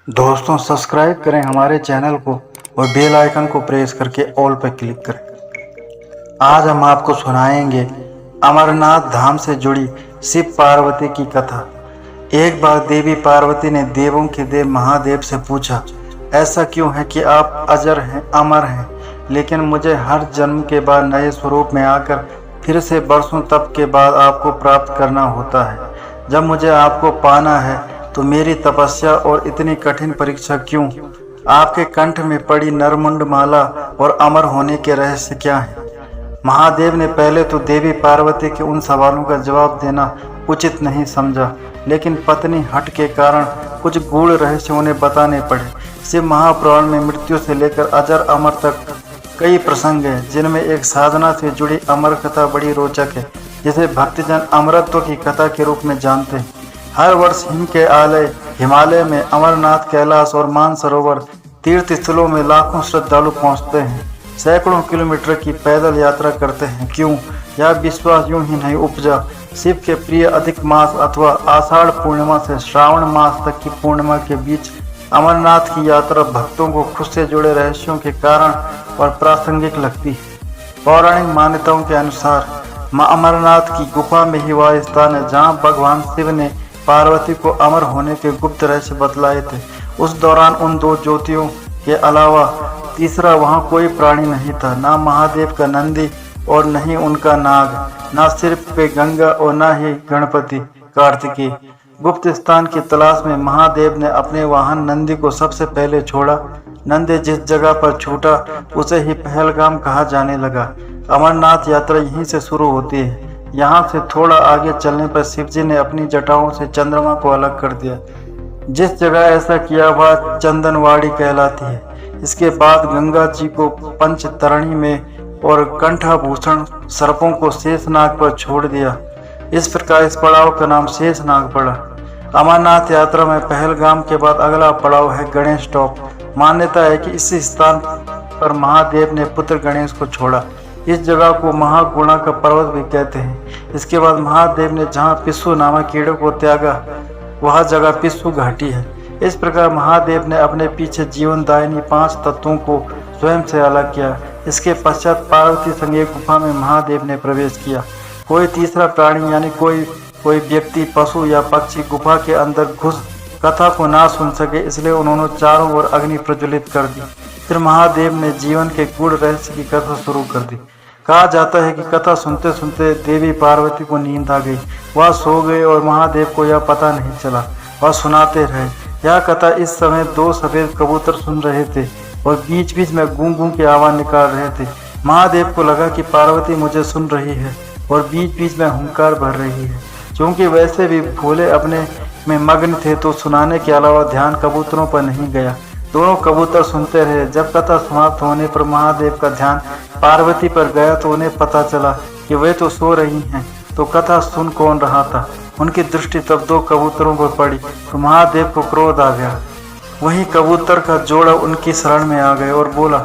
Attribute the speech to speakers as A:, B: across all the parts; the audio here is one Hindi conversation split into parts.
A: दोस्तों सब्सक्राइब करें हमारे चैनल को और बेल आइकन को प्रेस करके ऑल पर क्लिक करें। आज हम आपको सुनाएंगे अमरनाथ धाम से जुड़ी शिव पार्वती की कथा। एक बार देवी पार्वती ने देवों के देव महादेव से पूछा, ऐसा क्यों है कि आप अजर हैं, अमर हैं, लेकिन मुझे हर जन्म के बाद नए स्वरूप में आकर फिर से बरसों तप के बाद आपको प्राप्त करना होता है। जब मुझे आपको पाना है तो मेरी तपस्या और इतनी कठिन परीक्षा क्यों? आपके कंठ में पड़ी नरमुंड माला और अमर होने के रहस्य क्या है? महादेव ने पहले तो देवी पार्वती के उन सवालों का जवाब देना उचित नहीं समझा, लेकिन पत्नी हट के कारण कुछ गूढ़ रहस्य उन्हें बताने पड़े। शिव महापुराण में मृत्यु से लेकर अजर अमर तक कई प्रसंग हैं, जिनमें एक साधना से जुड़ी अमर कथा बड़ी रोचक है, जिसे भक्तजन अमरत्व की कथा के रूप में जानते हैं। हर वर्ष हिमालय में अमरनाथ, कैलाश और मानसरोवर तीर्थ स्थलों में लाखों श्रद्धालु पहुंचते हैं, सैकड़ों किलोमीटर की पैदल यात्रा करते हैं। क्यों? यह विश्वास यूं ही नहीं उपजा। शिव के प्रिय अधिक मास अथवा आषाढ़ पूर्णिमा से श्रावण मास तक की पूर्णिमा के बीच अमरनाथ की यात्रा भक्तों को खुद से जुड़े रहस्यों के कारण और प्रासंगिक लगती है। पौराणिक मान्यताओं के अनुसार मां अमरनाथ की गुफा में ही वह स्थान है जहां भगवान शिव ने पार्वती को अमर होने के गुप्त रहस्य बतलाए थे। उस दौरान उन दो ज्योतियों के अलावा तीसरा वहां कोई प्राणी नहीं था, ना महादेव का नंदी और न ही उनका नाग, ना सिर पे गंगा और ना ही गणपति कार्तिकेय। गुप्त स्थान की तलाश में महादेव ने अपने वाहन नंदी को सबसे पहले छोड़ा। नंदी जिस जगह पर छूटा उसे ही पहलगाम कहा जाने लगा। अमरनाथ यात्रा यहीं से शुरू होती है। यहाँ से थोड़ा आगे चलने पर शिवजी ने अपनी जटाओं से चंद्रमा को अलग कर दिया। जिस जगह ऐसा किया वह चंदनवाड़ी कहलाती है। इसके बाद गंगा जी को पंचतरणी में और कंठाभूषण सर्पों को शेषनाग पर छोड़ दिया। इस प्रकार इस पड़ाव का नाम शेषनाग पड़ा। अमरनाथ यात्रा में पहलगाम के बाद अगला पड़ाव है गणेश टॉप। मान्यता है कि इस स्थान पर महादेव ने पुत्र गणेश को छोड़ा। इस जगह को महागुणा का पर्वत भी कहते हैं। इसके बाद महादेव ने जहाँ पिस्सू नामक कीड़े को त्यागा वह जगह पिस्सू घाटी है। इस प्रकार महादेव ने अपने पीछे जीवनदायिनी 5 तत्वों को स्वयं से अलग किया। इसके पश्चात पार्वती संग एक गुफा में महादेव ने प्रवेश किया। कोई तीसरा प्राणी यानी कोई व्यक्ति, पशु या पक्षी गुफा के अंदर घुस कथा को ना सुन सके, इसलिए उन्होंने चारों ओर अग्नि प्रज्वलित कर दी। फिर महादेव ने जीवन के गूढ़ रहस्य की कथा शुरू कर दी। कहा जाता है कि कथा सुनते सुनते देवी पार्वती को नींद आ गई। वह सो गए और महादेव को यह पता नहीं चला। वह सुनाते रहे। यह कथा इस समय 2 सफेद कबूतर सुन रहे थे और बीच बीच में गूं गूं की आवाज निकाल रहे थे। महादेव को लगा कि पार्वती मुझे सुन रही है और बीच बीच में हुंकार भर रही है। क्योंकि वैसे भी भोले अपने में मग्न थे तो सुनाने के अलावा ध्यान कबूतरों पर नहीं गया। दोनों कबूतर सुनते रहे। जब कथा समाप्त होने पर महादेव का ध्यान पार्वती पर गया तो उन्हें पता चला कि वे तो सो रही हैं, तो कथा सुन कौन रहा था। उनकी दृष्टि तब 2 कबूतरों पर पड़ी तो महादेव को क्रोध आ गया। वहीं कबूतर का जोड़ा उनकी शरण में आ गए और बोला,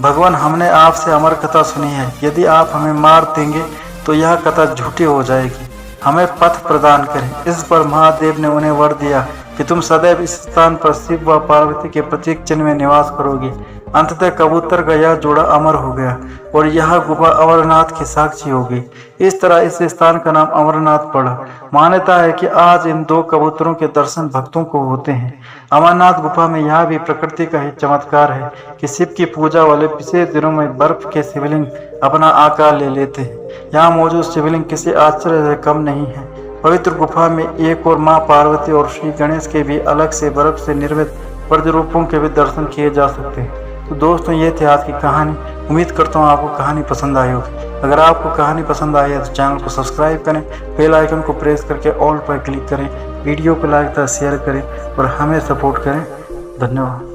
A: भगवान, हमने आपसे अमर कथा सुनी है। यदि आप हमें मार देंगे तो यह कथा झूठी हो जाएगी। हमें पथ प्रदान करें। इस पर महादेव ने उन्हें वर दिया कि तुम सदैव इस स्थान पर शिव व पार्वती के प्रतीक चिन्ह में निवास करोगे। अंततः कबूतर का यह जोड़ा अमर हो गया और यह गुफा अमरनाथ की साक्षी हो गई। इस तरह इस स्थान का नाम अमरनाथ पड़ा। मान्यता है कि आज इन 2 कबूतरों के दर्शन भक्तों को होते हैं। अमरनाथ गुफा में यह भी प्रकृति का ही चमत्कार है कि शिव की पूजा वाले विशेष दिनों में बर्फ के शिवलिंग अपना आकार ले लेते हैं। यहाँ मौजूद शिवलिंग किसी आश्चर्य से कम नहीं है। पवित्र गुफा में एक और मां पार्वती और श्री गणेश के भी अलग से बर्फ से निर्मित प्रतिरूपों के भी दर्शन किए जा सकते हैं। तो दोस्तों, ये थी आज की कहानी। उम्मीद करता हूँ आपको कहानी पसंद आई होगी। अगर आपको कहानी पसंद आई है तो चैनल को सब्सक्राइब करें, बेल आइकन को प्रेस करके ऑल पर क्लिक करें, वीडियो को लाइक तथा शेयर करें और हमें सपोर्ट करें। धन्यवाद।